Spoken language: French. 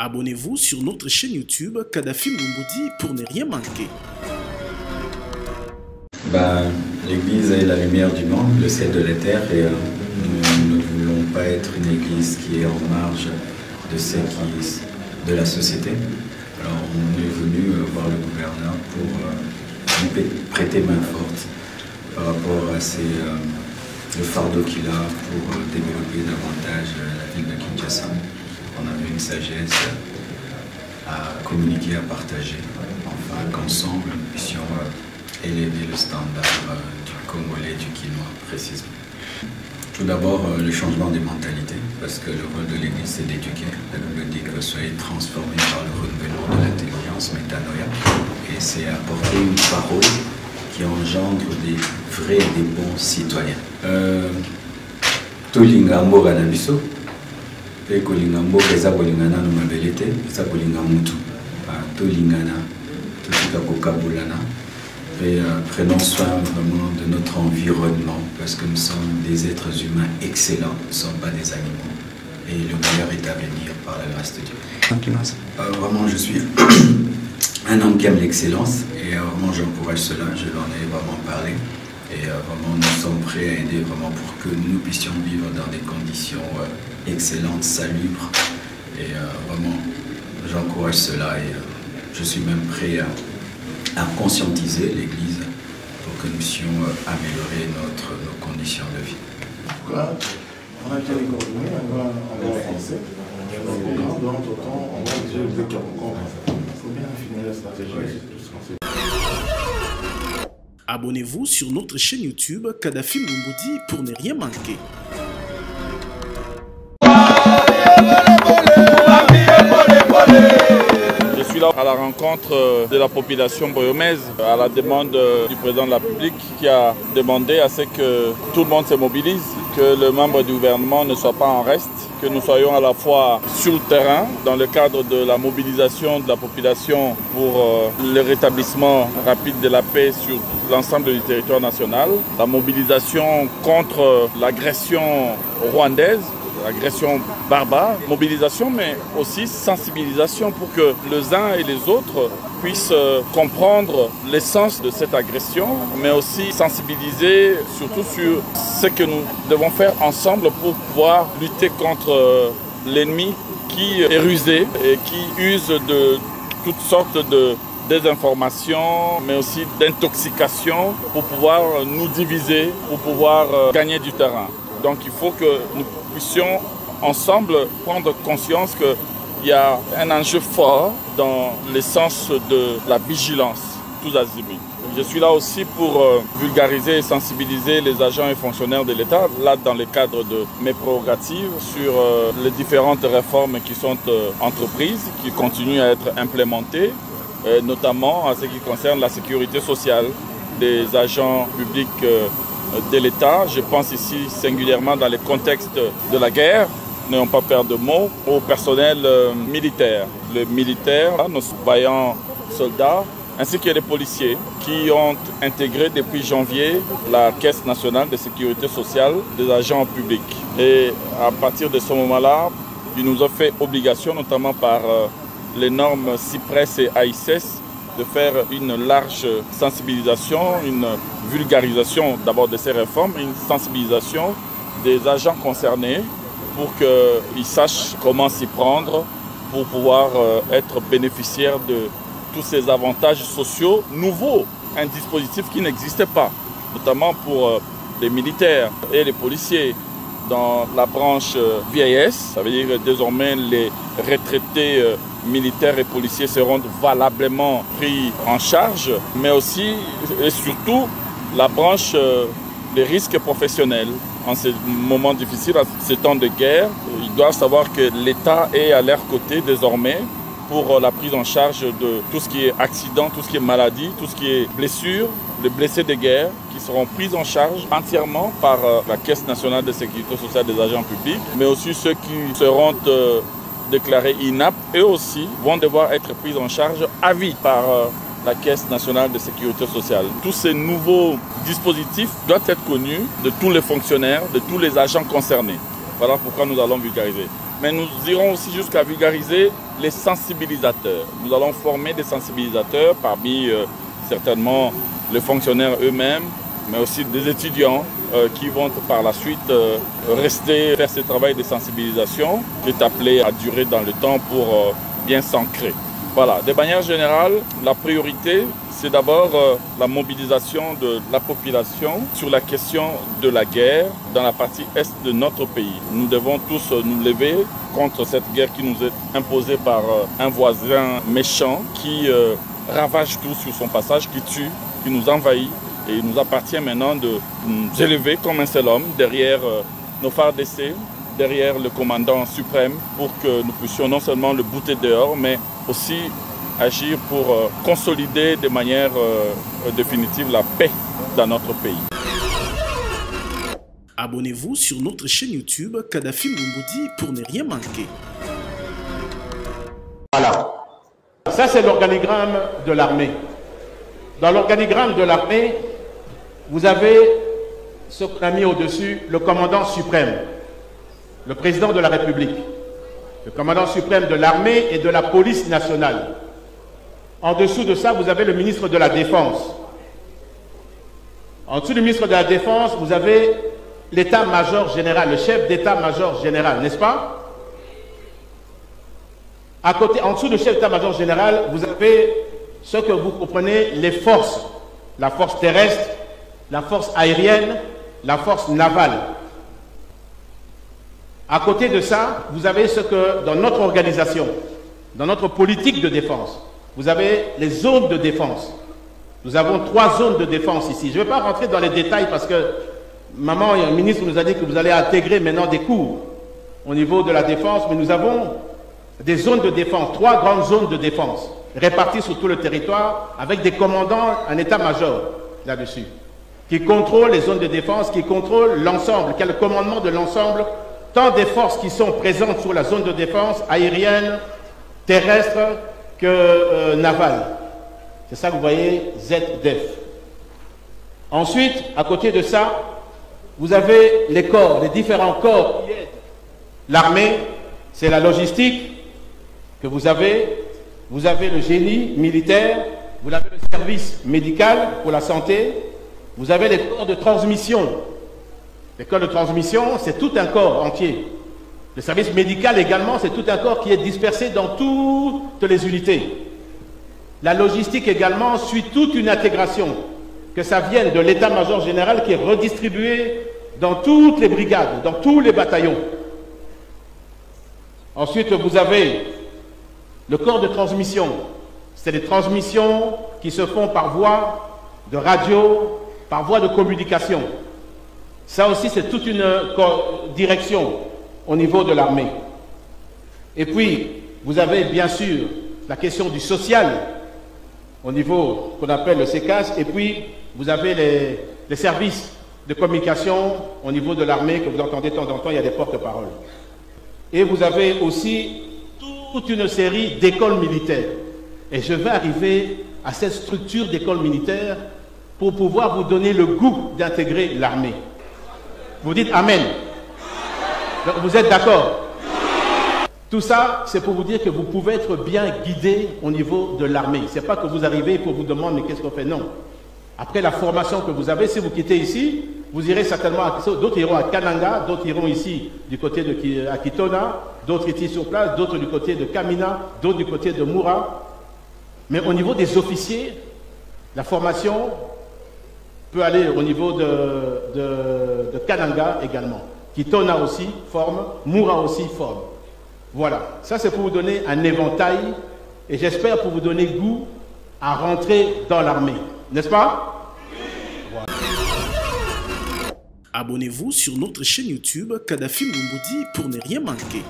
Abonnez-vous sur notre chaîne YouTube Kadhafi Moumoudi pour ne rien manquer. L'Église est la lumière du monde, le ciel de la terre, et nous ne voulons pas être une Église qui est en marge de la société. Alors on est venu voir le gouverneur pour lui prêter main forte par rapport à le fardeau qu'il a pour développer davantage la ville de Kinshasa. On avait une sagesse à communiquer, à partager, enfin qu'ensemble nous puissions élever le standard du Congolais, du Quinois précisément. Tout d'abord, le changement des mentalités, parce que le rôle de l'Église c'est d'éduquer. La Bible dit que soyez transformés par le renouvellement de l'intelligence, métanoïa, et c'est apporter une parole qui engendre des vrais et des bons citoyens. Tolinga mboka na biso, pe kolinga mboka eza kolingana no mabele te, eza kolinga mutu. Tolingana, totika kokabolana. Et prenons soin vraiment de notre environnement, parce que nous sommes des êtres humains excellents, nous ne sommes pas des animaux. Et le meilleur est à venir par la grâce de Dieu. Vraiment, je suis un homme qui aime l'excellence, et vraiment j'encourage cela, je l'en ai vraiment parlé. Et vraiment nous sommes prêts à aider vraiment pour que nous puissions vivre dans des conditions excellentes, salubres. Et vraiment j'encourage cela, et je suis même prêt à conscientiser l'Église pour que nous puissions améliorer nos conditions de vie. On a déjà les coordonnées, on va en français. Dans notre temps, on va déjà le dire encore. Il faut bien affiner la stratégie. Abonnez-vous sur notre chaîne YouTube Kadhafi Moumoudi pour ne rien manquer. Je suis là à la rencontre de la population boyomaise, à la demande du président de la République qui a demandé à ce que tout le monde se mobilise, que le membre du gouvernement ne soit pas en reste, que nous soyons à la fois sur le terrain dans le cadre de la mobilisation de la population pour le rétablissement rapide de la paix sur l'ensemble du territoire national, la mobilisation contre l'agression rwandaise, agression barbare, mobilisation mais aussi sensibilisation pour que les uns et les autres puissent comprendre l'essence de cette agression, mais aussi sensibiliser surtout sur ce que nous devons faire ensemble pour pouvoir lutter contre l'ennemi qui est rusé et qui use de toutes sortes de désinformation, mais aussi d'intoxication pour pouvoir nous diviser, pour pouvoir gagner du terrain. Donc il faut que nous puissions ensemble prendre conscience qu'il y a un enjeu fort dans l'essence de la vigilance, tous azimuts. Je suis là aussi pour vulgariser et sensibiliser les agents et fonctionnaires de l'État, là dans le cadre de mes prérogatives, sur les différentes réformes qui sont entreprises, qui continuent à être implémentées, notamment en ce qui concerne la sécurité sociale des agents publics de l'État. Je pense ici singulièrement dans le contexte de la guerre, n'ayons pas peur de mots, au personnel militaire. Les militaires, nos vaillants soldats, ainsi que les policiers qui ont intégré depuis janvier la Caisse nationale de sécurité sociale des agents publics. Et à partir de ce moment-là, il nous a fait obligation, notamment par les normes CIPRES et AICES, de faire une large sensibilisation, une vulgarisation d'abord de ces réformes, une sensibilisation des agents concernés pour qu'ils sachent comment s'y prendre pour pouvoir être bénéficiaires de tous ces avantages sociaux nouveaux, un dispositif qui n'existait pas, notamment pour les militaires et les policiers. Dans la branche vieillesse, ça veut dire que désormais les retraités militaires et policiers seront valablement pris en charge, mais aussi et surtout la branche des risques professionnels. En ces moments difficiles, à ces temps de guerre, ils doivent savoir que l'État est à leur côté désormais pour la prise en charge de tout ce qui est accident, tout ce qui est maladie, tout ce qui est blessure, les blessés de guerre qui seront pris en charge entièrement par la Caisse nationale de sécurité sociale des agents publics, mais aussi ceux qui seront déclarés inaptes, eux aussi vont devoir être pris en charge à vie par la Caisse nationale de sécurité sociale. Tous ces nouveaux dispositifs doivent être connus de tous les fonctionnaires, de tous les agents concernés. Voilà pourquoi nous allons vulgariser. mais nous irons aussi jusqu'à vulgariser les sensibilisateurs. Nous allons former des sensibilisateurs parmi certainement les fonctionnaires eux-mêmes, mais aussi des étudiants qui vont par la suite rester faire ce travail de sensibilisation qui est appelé à durer dans le temps pour bien s'ancrer. Voilà, de manière générale, la priorité, c'est d'abord la mobilisation de la population sur la question de la guerre dans la partie est de notre pays. Nous devons tous nous lever contre cette guerre qui nous est imposée par un voisin méchant qui ravage tout sur son passage, qui tue, qui nous envahit. Et il nous appartient maintenant de nous élever comme un seul homme derrière nos phares d'essai, derrière le commandant suprême pour que nous puissions non seulement le bouter dehors, mais aussi agir pour consolider de manière définitive la paix dans notre pays. Abonnez-vous sur notre chaîne YouTube Kadhafi Moumoudi pour ne rien manquer. Voilà. Ça, c'est l'organigramme de l'armée. Dans l'organigramme de l'armée, vous avez ce qu'on a mis au-dessus, le commandant suprême, le président de la République, le commandant suprême de l'armée et de la police nationale. En dessous de ça, vous avez le ministre de la Défense. En dessous du ministre de la Défense, vous avez l'état-major général, le chef d'état-major général, n'est-ce pas? À côté, en dessous du chef d'état-major général, vous avez ce que vous comprenez, les forces, la force terrestre, la force aérienne, la force navale. À côté de ça, vous avez ce que dans notre organisation, dans notre politique de défense, vous avez les zones de défense. Nous avons 3 zones de défense ici. Je ne vais pas rentrer dans les détails parce que maman et un ministre nous a dit que vous allez intégrer maintenant des cours au niveau de la défense, mais nous avons des zones de défense, 3 grandes zones de défense réparties sur tout le territoire avec des commandants, un état-major là-dessus, qui contrôle les zones de défense, qui contrôle l'ensemble, qui a le commandement de l'ensemble, tant des forces qui sont présentes sur la zone de défense, aérienne, terrestre, que navale. C'est ça que vous voyez, ZDEF. Ensuite, à côté de ça, vous avez les corps, les différents corps qui aident l'armée, c'est la logistique que vous avez le génie militaire, vous avez le service médical pour la santé, vous avez les corps de transmission. Les corps de transmission, c'est tout un corps entier. Le service médical également, c'est tout un corps qui est dispersé dans toutes les unités. La logistique également suit toute une intégration, que ça vienne de l'état-major général qui est redistribué dans toutes les brigades, dans tous les bataillons. Ensuite, vous avez le corps de transmission. C'est les transmissions qui se font par voie de radio, par voie de communication. Ça aussi, c'est toute une direction au niveau de l'armée. Et puis, vous avez bien sûr la question du social au niveau qu'on appelle le CECAS. Et puis, vous avez les services de communication au niveau de l'armée que vous entendez de temps en temps, il y a des porte-paroles. Et vous avez aussi toute une série d'écoles militaires. Et je vais arriver à cette structure d'école militaire pour pouvoir vous donner le goût d'intégrer l'armée. Vous dites Amen. Donc, vous êtes d'accord? Tout ça, c'est pour vous dire que vous pouvez être bien guidé au niveau de l'armée. Ce n'est pas que vous arrivez et qu'on vous demande mais qu'est-ce qu'on fait? Non. Après la formation que vous avez, si vous quittez ici, vous irez certainement à d'autres iront à Kananga, d'autres iront ici du côté de Kitona, d'autres ici sur place, d'autres du côté de Kamina, d'autres du côté de Moura. Mais au niveau des officiers, la formation peut aller au niveau de Kananga également. Kitona aussi forme, Moura aussi forme. Voilà, ça c'est pour vous donner un éventail et j'espère pour vous donner goût à rentrer dans l'armée. N'est-ce pas? Voilà. Abonnez-vous sur notre chaîne YouTube Kadhafi Moumoudi pour ne rien manquer.